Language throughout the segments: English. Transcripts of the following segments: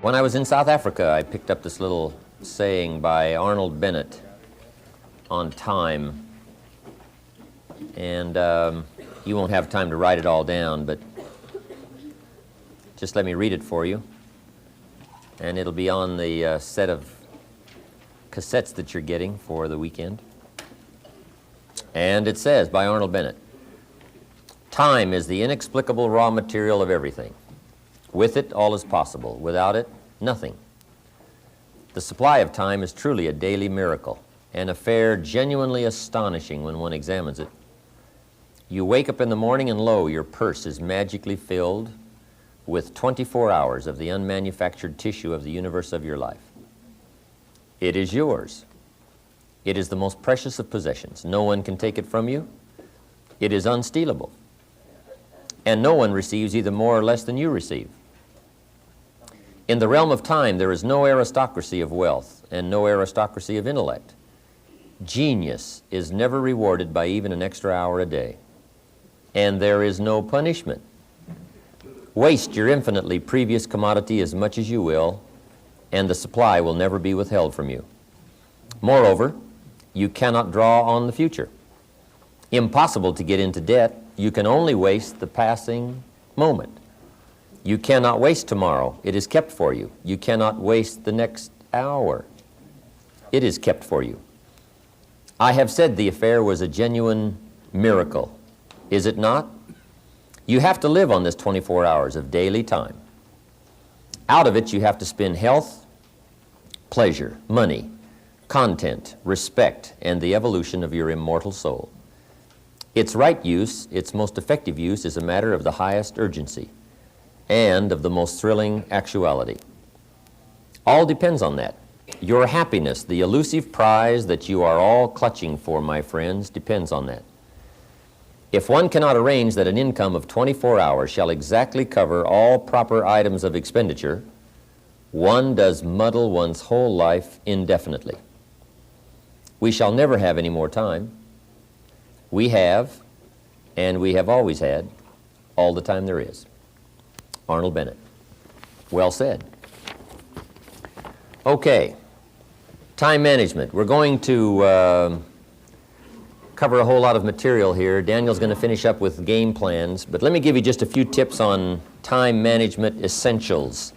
When I was in South Africa, I picked up this little saying by Arnold Bennett on time. And you won't have time to write it all down, but just let me read it for you. And it'll be on the set of cassettes that you're getting for the weekend. And it says, by Arnold Bennett, "Time is the inexplicable raw material of everything. With it, all is possible. Without it, nothing. The supply of time is truly a daily miracle, an affair genuinely astonishing when one examines it. You wake up in the morning and lo, your purse is magically filled with 24 hours of the unmanufactured tissue of the universe of your life. It is yours. It is the most precious of possessions. No one can take it from you. It is unstealable. And no one receives either more or less than you receive. In the realm of time, there is no aristocracy of wealth and no aristocracy of intellect. Genius is never rewarded by even an extra hour a day. And there is no punishment. Waste your infinitely previous commodity as much as you will, and the supply will never be withheld from you. Moreover, you cannot draw on the future. Impossible to get into debt. You can only waste the passing moment. You cannot waste tomorrow. It is kept for you. You cannot waste the next hour. It is kept for you. I have said the affair was a genuine miracle. Is it not? You have to live on this 24 hours of daily time. Out of it, you have to spend health, pleasure, money, content, respect, and the evolution of your immortal soul. Its right use, its most effective use, is a matter of the highest urgency and of the most thrilling actuality. All depends on that. Your happiness, the elusive prize that you are all clutching for, my friends, depends on that. If one cannot arrange that an income of 24 hours shall exactly cover all proper items of expenditure, one does muddle one's whole life indefinitely. We shall never have any more time. We have, and we have always had, all the time there is. Arnold Bennett. Well said. Okay, time management. We're going to cover a whole lot of material here. Daniel's going to finish up with game plans, but let me give you just a few tips on time management essentials.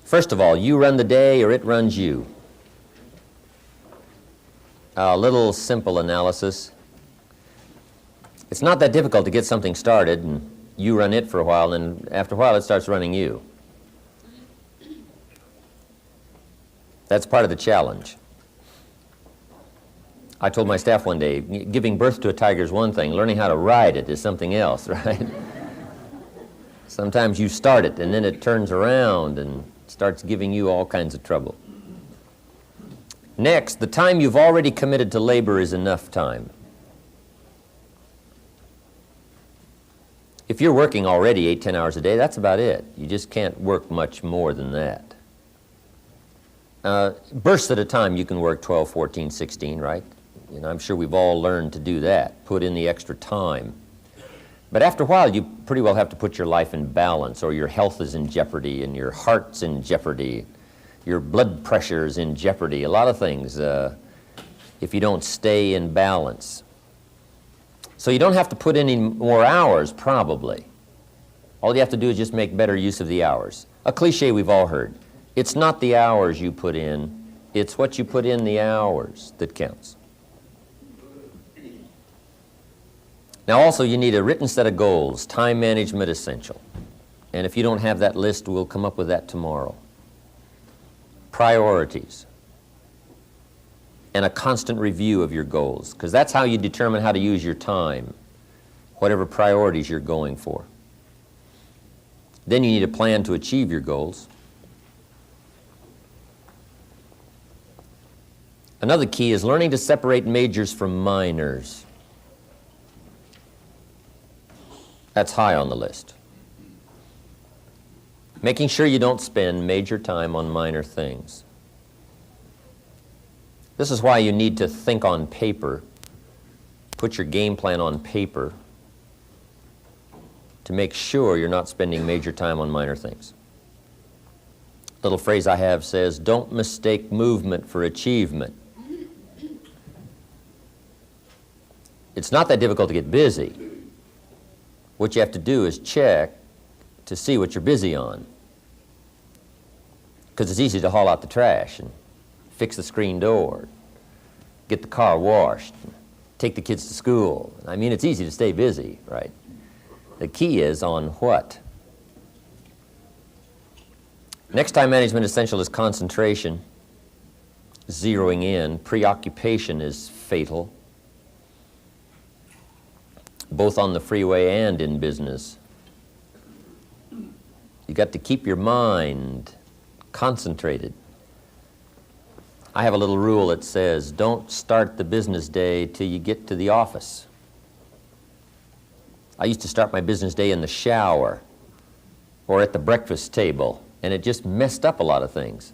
First of all, you run the day or it runs you. A little simple analysis. It's not that difficult to get something started, and you run it for a while, and after a while it starts running you. That's part of the challenge. I told my staff one day, giving birth to a tiger is one thing, learning how to ride it is something else, right? Sometimes you start it, and then it turns around and starts giving you all kinds of trouble. Next, the time you've already committed to labor is enough time. If you're working already 8-10 hours a day, that's about it. You just can't work much more than that. Bursts at a time, you can work 12, 14, 16, right? You know, I'm sure we've all learned to do that, put in the extra time. But after a while, you pretty well have to put your life in balance, or your health is in jeopardy, and your heart's in jeopardy, your blood pressure is in jeopardy, a lot of things, if you don't stay in balance. So you don't have to put in any more hours, probably. All you have to do is just make better use of the hours. A cliche we've all heard. It's not the hours you put in, it's what you put in the hours that counts. Now also, you need a written set of goals, time management essential. And if you don't have that list, we'll come up with that tomorrow. Priorities. And a constant review of your goals, because that's how you determine how to use your time, whatever priorities you're going for. Then you need a plan to achieve your goals. Another key is learning to separate majors from minors. That's high on the list. Making sure you don't spend major time on minor things. This is why you need to think on paper Put your game plan on paper to make sure you're not spending major time on minor things. Little phrase I have says, don't mistake movement for achievement. It's not that difficult to get busy. What you have to do is check to see what you're busy on. Because it's easy to haul out the trash and fix the screen door, get the car washed, take the kids to school. I mean, it's easy to stay busy, right? The key is on what? Next time management essential is concentration, zeroing in. Preoccupation is fatal, both on the freeway and in business. You got to keep your mind concentrated. I have a little rule that says, don't start the business day till you get to the office. I used to start my business day in the shower or at the breakfast table, and it just messed up a lot of things.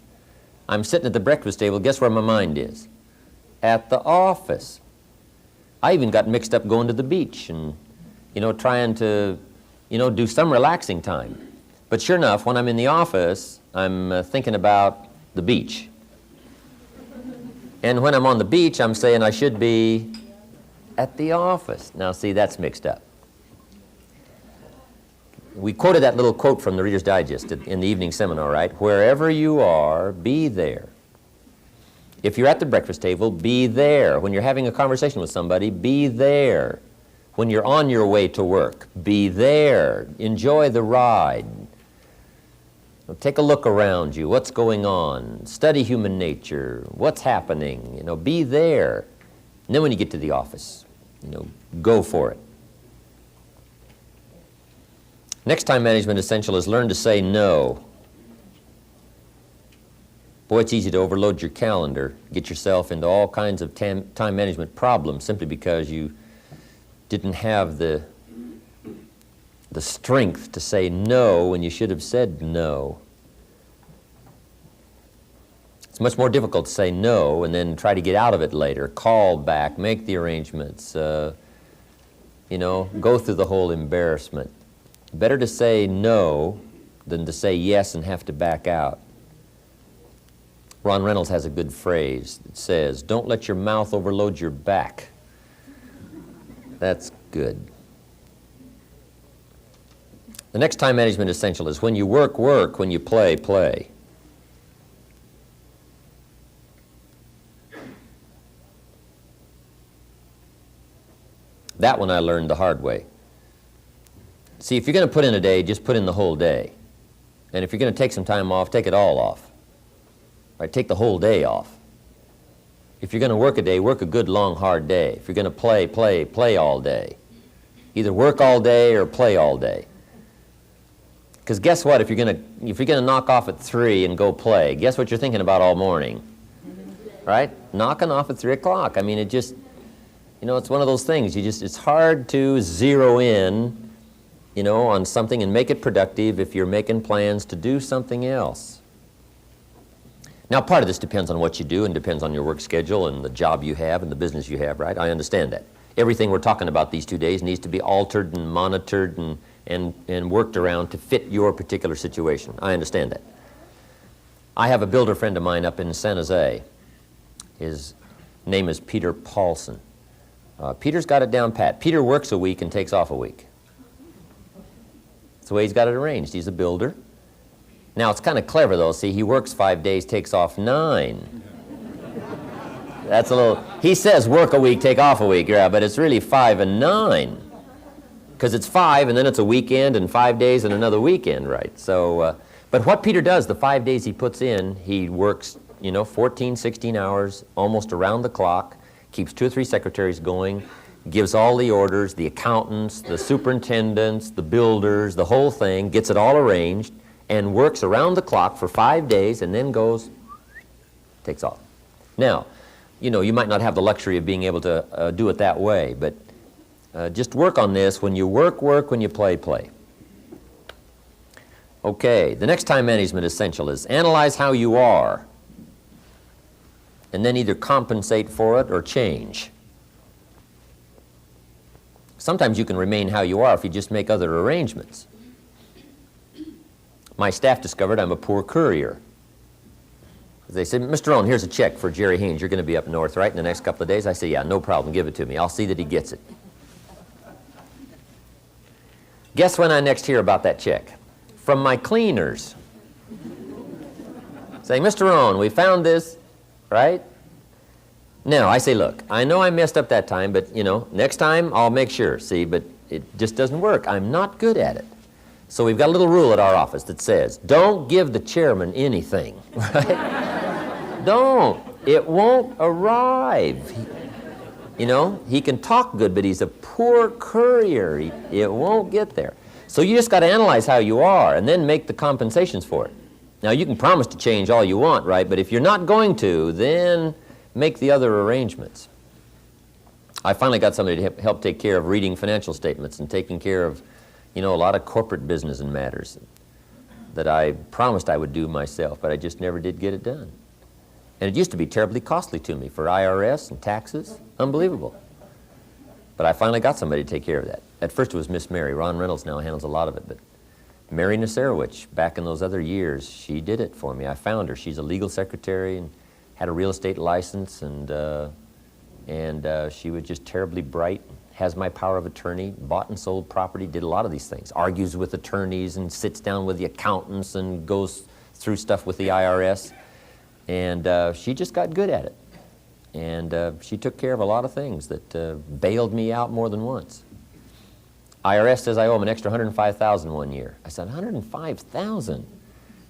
I'm sitting at the breakfast table, guess where my mind is? At the office. I even got mixed up going to the beach and, trying to, do some relaxing time. But sure enough, when I'm in the office, I'm thinking about the beach. And when I'm on the beach, I'm saying I should be at the office. Now, see, that's mixed up. We quoted that little quote from the Reader's Digest in the evening seminar, right? Wherever you are, be there. If you're at the breakfast table, be there. When you're having a conversation with somebody, be there. When you're on your way to work, be there. Enjoy the ride. Take a look around you. What's going on? Study human nature. What's happening? Be there. And then when you get to the office, go for it. Next time management essential is learn to say no. Boy, it's easy to overload your calendar, get yourself into all kinds of time management problems simply because you didn't have the strength to say no when you should have said no. It's much more difficult to say no and then try to get out of it later, call back, make the arrangements, go through the whole embarrassment. Better to say no than to say yes and have to back out. Ron Reynolds has a good phrase that says, don't let your mouth overload your back. That's good. The next time management essential is when you work, work, when you play, play. That one I learned the hard way. See, if you're going to put in a day, just put in the whole day. And if you're going to take some time off, take it all off. Right? Take the whole day off. If you're going to work a day, work a good, long, hard day. If you're going to play, play, play all day. Either work all day or play all day. Because guess what? If you're going to knock off at 3 and go play, guess what you're thinking about all morning? Right? Knocking off at 3 o'clock. I mean, it just, it's one of those things. It's hard to zero in on something and make it productive if you're making plans to do something else. Now, part of this depends on what you do and depends on your work schedule and the job you have and the business you have, right? I understand that. Everything we're talking about these 2 days needs to be altered and monitored and worked around to fit your particular situation. I understand that. I have a builder friend of mine up in San Jose. His name is Peter Paulson. Peter's got it down pat. Peter works a week and takes off a week. That's the way he's got it arranged. He's a builder. Now, it's kind of clever, though. See, he works 5 days, takes off 9. That's a little... He says work a week, take off a week, yeah, but it's really 5 and 9. Because it's 5, and then it's a weekend, and 5 days, and another weekend, right? So, but what Peter does, the 5 days he puts in, he works, 14, 16 hours, almost around the clock, keeps 2 or 3 secretaries going, gives all the orders, the accountants, the superintendents, the builders, the whole thing, gets it all arranged, and works around the clock for 5 days, and then goes, takes off. Now, you might not have the luxury of being able to do it that way, but just work on this. When you work, work. When you play, play. Okay, the next time management essential is analyze how you are, and then either compensate for it or change. Sometimes you can remain how you are if you just make other arrangements. My staff discovered I'm a poor courier. They said, Mr. Rohn, here's a check for Jerry Haynes. You're going to be up north, right, in the next couple of days? I say, yeah, no problem. Give it to me. I'll see that he gets it. Guess when I next hear about that check? From my cleaners. Saying, Mr. Rohn, we found this, right? Now, I say, look, I know I messed up that time, but, you know, next time I'll make sure. See, but it just doesn't work. I'm not good at it. So we've got a little rule at our office that says, don't give the chairman anything, right? Don't. It won't arrive. You know, he can talk good, but he's a poor courier. It won't get there. So you just got to analyze how you are and then make the compensations for it. Now, you can promise to change all you want, right? But if you're not going to, then make the other arrangements. I finally got somebody to help take care of reading financial statements and taking care of, you know, a lot of corporate business and matters that I promised I would do myself, but I just never did get it done. And it used to be terribly costly to me for IRS and taxes. Unbelievable. But I finally got somebody to take care of that. At first it was Miss Mary. Ron Reynolds now handles a lot of it, but Mary Nasarowicz, back in those other years, she did it for me. I found her. She's a legal secretary and had a real estate license, and she was just terribly bright, has my power of attorney, bought and sold property, did a lot of these things, argues with attorneys and sits down with the accountants and goes through stuff with the IRS. And she just got good at it. And she took care of a lot of things that bailed me out more than once. IRS says I owe them an extra $105,000 one year. I said, $105,000?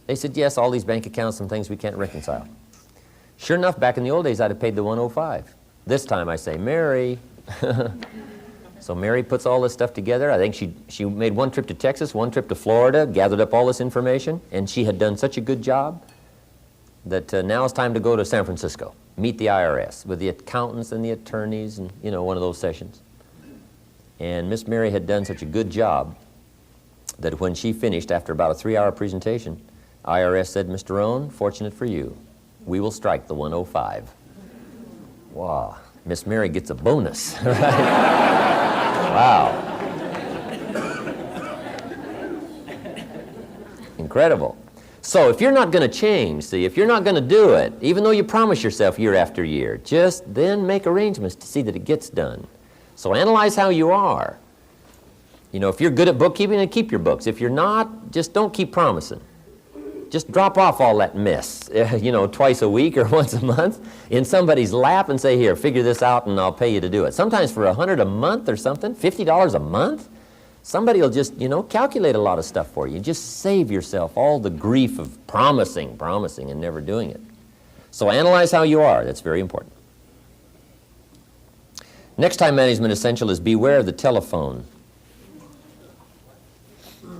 They said, yes, all these bank accounts and things we can't reconcile. Sure enough, back in the old days, I'd have paid the $105. This time I say, Mary. So Mary puts all this stuff together. I think she made one trip to Texas, one trip to Florida, gathered up all this information, and she had done such a good job that now it's time to go to San Francisco, meet the IRS with the accountants and the attorneys and, you know, one of those sessions. And Miss Mary had done such a good job that when she finished, after about a 3-hour presentation, IRS said, Mr. Rohn, fortunate for you, we will strike the 105. Wow, Miss Mary gets a bonus, right? Wow. Incredible. So if you're not going to change, see, if you're not going to do it, even though you promise yourself year after year, just then make arrangements to see that it gets done. So analyze how you are. You know, if you're good at bookkeeping, then keep your books. If you're not, just don't keep promising. Just drop off all that mess, you know, twice a week or once a month in somebody's lap and say, here, figure this out and I'll pay you to do it. Sometimes for $100 a month or something, $50 a month, somebody will just, you know, calculate a lot of stuff for you. Just save yourself all the grief of promising and never doing it. So analyze how you are. That's very important. Next time management essential is beware of the telephone.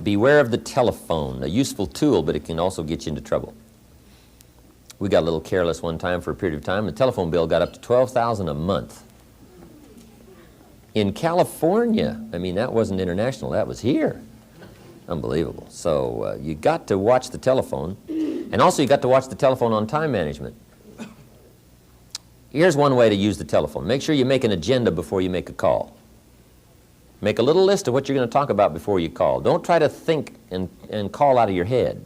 Beware of the telephone, a useful tool, but it can also get you into trouble. We got a little careless one time for a period of time. The telephone bill got up to $12,000 a month. In California, I mean, that wasn't international, that was here. Unbelievable. So you got to watch the telephone, and also you got to watch the telephone on time management. Here's one way to use the telephone. Make sure you make an agenda before you make a call. Make a little list of what you're going to talk about before you call. Don't try to think and call out of your head.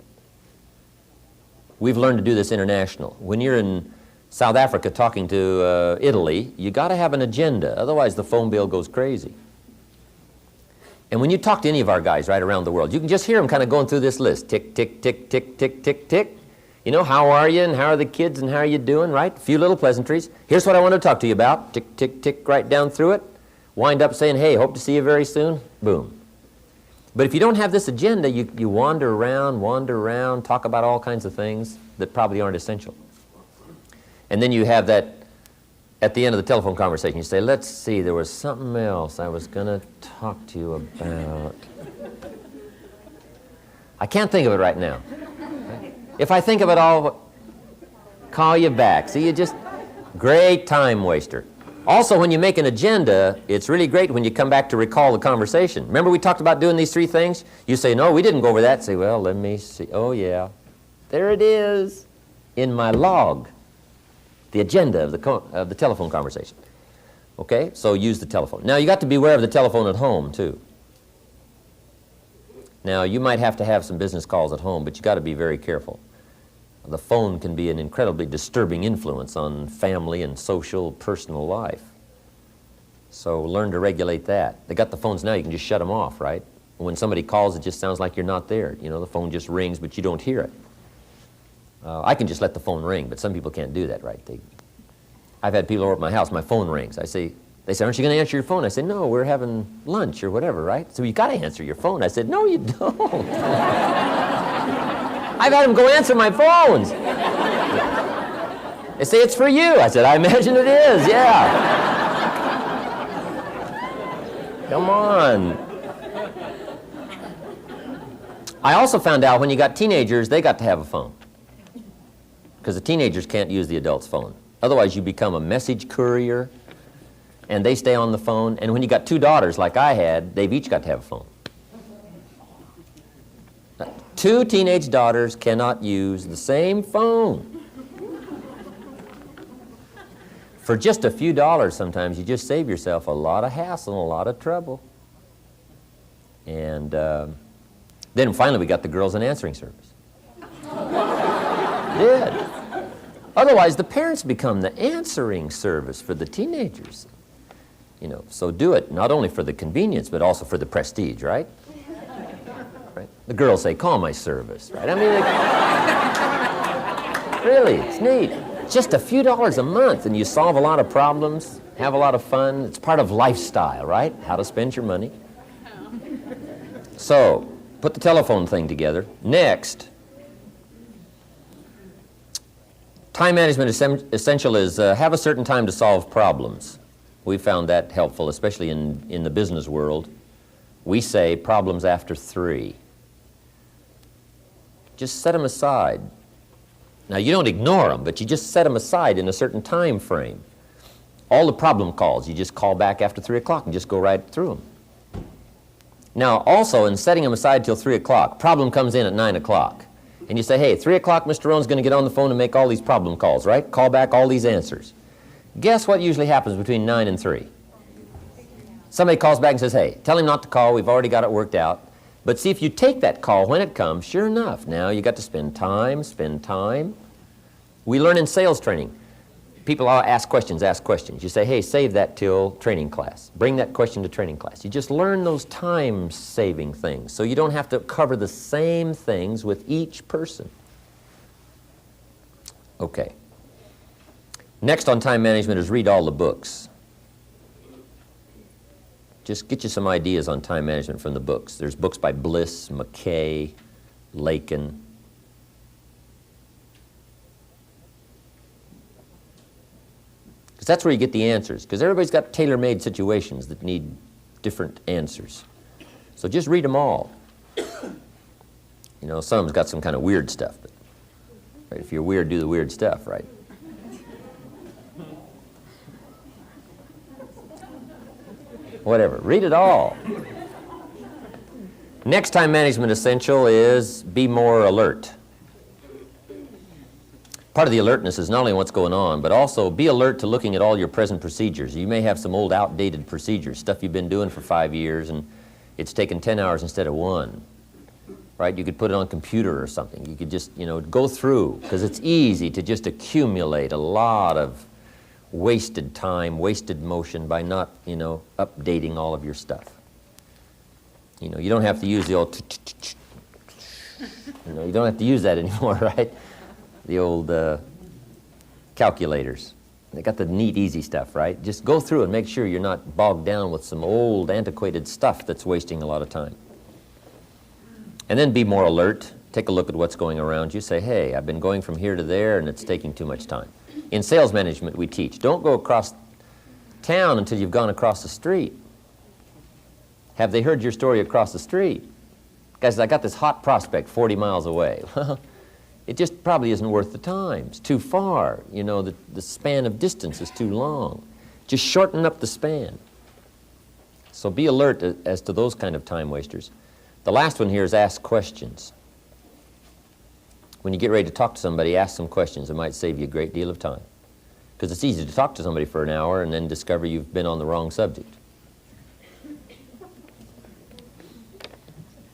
We've learned to do this international. When you're in South Africa talking to Italy, you got to have an agenda. Otherwise, the phone bill goes crazy. And when you talk to any of our guys right around the world, you can just hear them kind of going through this list. Tick, tick, tick, tick, tick, tick, tick. You know, how are you and how are the kids and how are you doing, right? A few little pleasantries. Here's what I want to talk to you about. Tick, tick, tick, right down through it. Wind up saying, hey, hope to see you very soon. Boom. But if you don't have this agenda, you wander around, talk about all kinds of things that probably aren't essential. And then you have that, at the end of the telephone conversation, you say, let's see, there was something else I was going to talk to you about. I can't think of it right now. If I think of it, I'll call you back. See, you just, great time waster. Also, when you make an agenda, it's really great when you come back to recall the conversation. Remember we talked about doing these 3 things? You say, no, we didn't go over that. Say, well, let me see. Oh, yeah. There it is in my log, the agenda of the telephone conversation. Okay, so use the telephone. Now, you got to be aware of the telephone at home, too. Now, you might have to have some business calls at home, but you got to be very careful. The phone can be an incredibly disturbing influence on family and social, personal life. So learn to regulate that. They got the phones now, you can just shut them off, right? When somebody calls, it just sounds like you're not there. You know, the phone just rings, but you don't hear it. I can just let the phone ring, but some people can't do that, right? I've had people over at my house, my phone rings. They say, aren't you going to answer your phone? I say, no, we're having lunch or whatever, right? So you got to answer your phone. I said, no, you don't. I've had them go answer my phones. They say, it's for you. I said, I imagine it is, yeah. Come on. I also found out when you got teenagers, they got to have a phone. Because the teenagers can't use the adult's phone. Otherwise, you become a message courier, and they stay on the phone. And when you got two daughters like I had, they've each got to have a phone. Two teenage daughters cannot use the same phone. For just a few dollars sometimes, you just save yourself a lot of hassle and a lot of trouble. And then finally we got the girls an answering service. Did. Otherwise, the parents become the answering service for the teenagers. You know, so do it not only for the convenience, but also for the prestige, right? Right? The girls say, call my service, right? I mean, really, it's neat. Just a few dollars a month, and you solve a lot of problems, have a lot of fun. It's part of lifestyle, right? How to spend your money. So, put the telephone thing together. Next, time management essential is have a certain time to solve problems. We found that helpful, especially in the business world. We say problems after 3. Just set them aside. Now, you don't ignore them, but you just set them aside in a certain time frame. All the problem calls, you just call back after 3 o'clock and just go right through them. Now, also, in setting them aside till 3 o'clock, problem comes in at 9 o'clock. And you say, hey, 3 o'clock, Mr. Rohn's going to get on the phone and make all these problem calls, right? Call back all these answers. Guess what usually happens between 9 and 3? Somebody calls back and says, hey, tell him not to call. We've already got it worked out. But see, if you take that call when it comes, sure enough, now you got to spend time. We learn in sales training. People ask questions. You say, hey, save that till training class. Bring that question to training class. You just learn those time-saving things, so you don't have to cover the same things with each person. Okay. Next on time management is read all the books. Just get you some ideas on time management from the books. There's books by Bliss, McKay, Lakin. Because that's where you get the answers. Because everybody's got tailor-made situations that need different answers. So just read them all. You know, some of them's got some kind of weird stuff. But, right, if you're weird, do the weird stuff, right? Whatever. Read it all. Next time management essential is be more alert. Part of the alertness is not only what's going on, but also be alert to looking at all your present procedures. You may have some old outdated procedures, stuff you've been doing for 5 years, and it's taken 10 hours instead of 1. Right? You could put it on a computer or something. You could just, you know, go through, because it's easy to just accumulate a lot of wasted time, wasted motion by not, you know, updating all of your stuff. You know, you don't have to use the old, you know, you don't have to use that anymore, right? The old calculators. They got the neat, easy stuff, right? Just go through and make sure you're not bogged down with some old, antiquated stuff that's wasting a lot of time. And then be more alert. Take a look at what's going around you. Say, hey, I've been going from here to there, and it's taking too much time. In sales management, we teach, don't go across town until you've gone across the street. Have they heard your story across the street? Guys, I got this hot prospect 40 miles away. It just probably isn't worth the time. It's too far. You know, the span of distance is too long. Just shorten up the span. So be alert as to those kind of time wasters. The last one here is ask questions. When you get ready to talk to somebody, ask some questions. It might save you a great deal of time. Because it's easy to talk to somebody for an hour and then discover you've been on the wrong subject.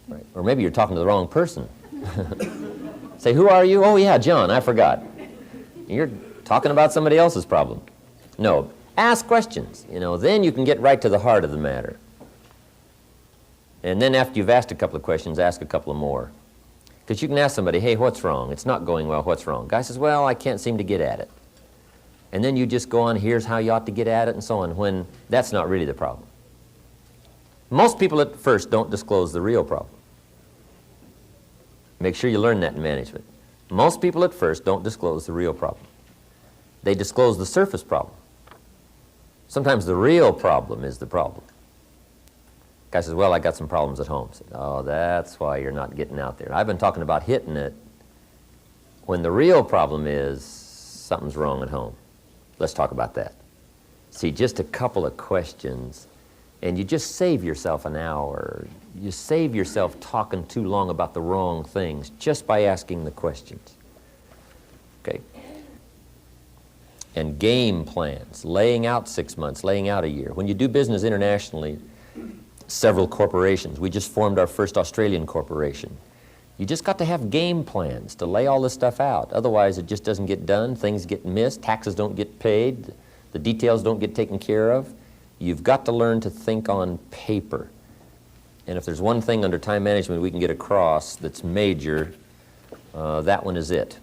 Right. Or maybe you're talking to the wrong person. Say, who are you? Oh, yeah, John, I forgot. You're talking about somebody else's problem. No, ask questions, then you can get right to the heart of the matter. And then after you've asked a couple of questions, ask a couple of more. Because you can ask somebody, hey, what's wrong? It's not going well, what's wrong? Guy says, well, I can't seem to get at it. And then you just go on, here's how you ought to get at it, and so on, when that's not really the problem. Most people at first don't disclose the real problem. Make sure you learn that in management. Most people at first don't disclose the real problem. They disclose the surface problem. Sometimes the real problem is the problem. Guy says, well, I got some problems at home. I said, oh, that's why you're not getting out there. I've been talking about hitting it when the real problem is something's wrong at home. Let's talk about that. See, just a couple of questions, and you just save yourself an hour. You save yourself talking too long about the wrong things just by asking the questions. Okay? And game plans, laying out 6 months, laying out a year. When you do business internationally, several corporations. We just formed our first Australian corporation. You just got to have game plans to lay all this stuff out. Otherwise, it just doesn't get done. Things get missed. Taxes don't get paid. The details don't get taken care of. You've got to learn to think on paper. And if there's one thing under time management we can get across that's major, that one is it.